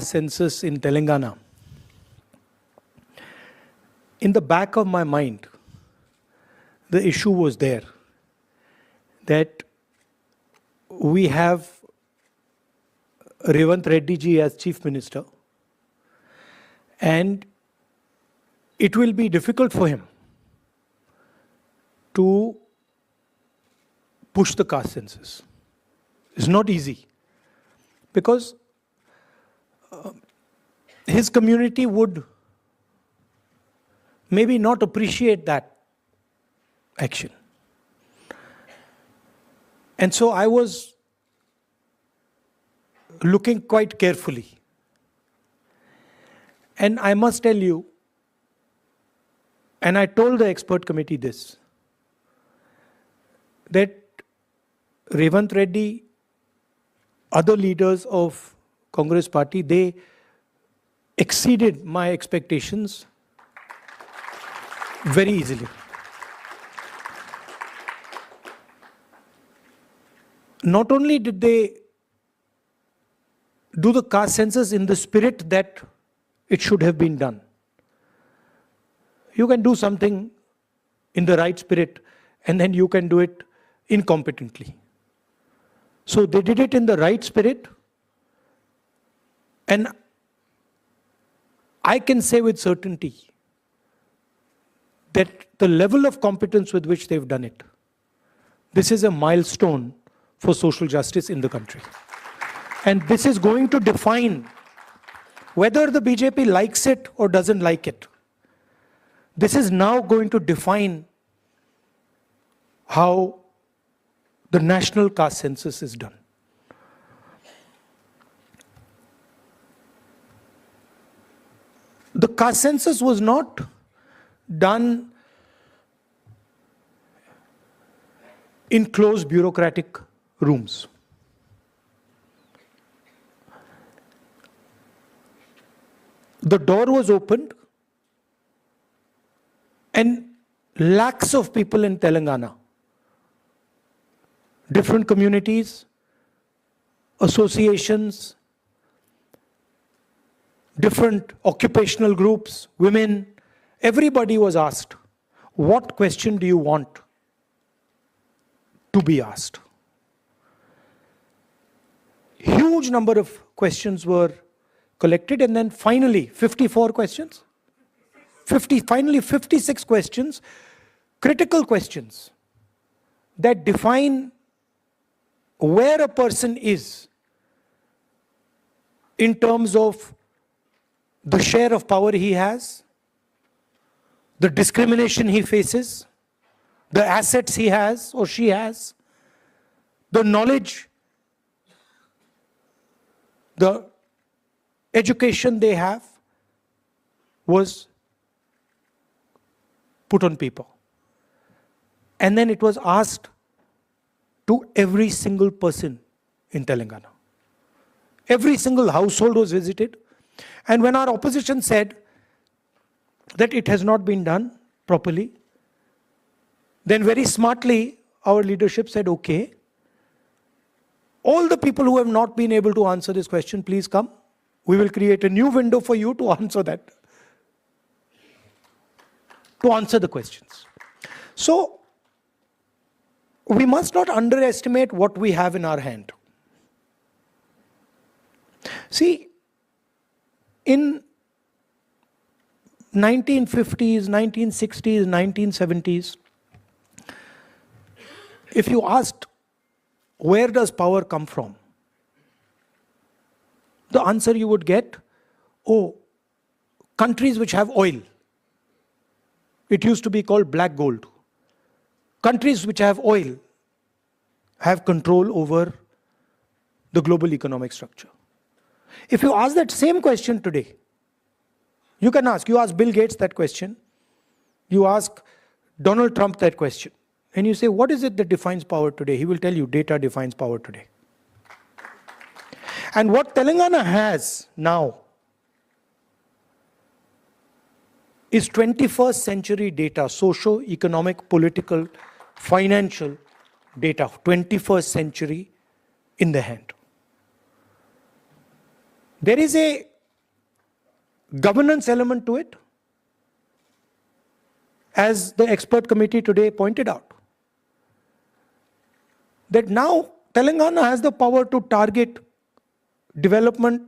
census in Telangana, in the back of my mind, the issue was there that we have Revanth Reddy ji as Chief Minister, and it will be difficult for him to push the caste census. It's not easy because his community would maybe not appreciate that action. And so I was looking quite carefully. And I must tell you, and I told the expert committee this, that Revanth Reddy, other leaders of Congress party, they exceeded my expectations very easily. Not only did they do the caste census in the spirit that it should have been done. You can do something in the right spirit and then you can do it incompetently. So they did it in the right spirit, and I can say with certainty that the level of competence with which they've done it, this is a milestone for social justice in the country. And this is going to define whether the BJP likes it or doesn't like it. This is now going to define how the national caste census is done. The caste census was not done in closed bureaucratic rooms. The door was opened and lakhs of people in Telangana, different communities, associations, different occupational groups, women, everybody was asked, what question do you want to be asked? Huge number of questions were collected, and then finally 54 questions, finally 56 questions, critical questions that define where a person is in terms of the share of power he has, the discrimination he faces, the assets he has or she has, the knowledge, the education they have was put on paper. And then it was asked to every single person in Telangana. Every single household was visited. And when our opposition said that it has not been done properly, then very smartly our leadership said, okay, all the people who have not been able to answer this question, please come. We will create a new window for you to answer that, to answer the questions. So, we must not underestimate what we have in our hand. See, in 1950s, 1960s, 1970s, if you asked, where does power come from? The answer you would get, oh, countries which have oil. It used to be called black gold. Countries which have oil have control over the global economic structure. If you ask that same question today, you ask Bill Gates that question, you ask Donald Trump that question, and you say, what is it that defines power today? He will tell you, data defines power today. And what Telangana has now is 21st century data, socio-economic, political, financial data, 21st century in the hand. There is a governance element to it, as the expert committee today pointed out, that now Telangana has the power to target development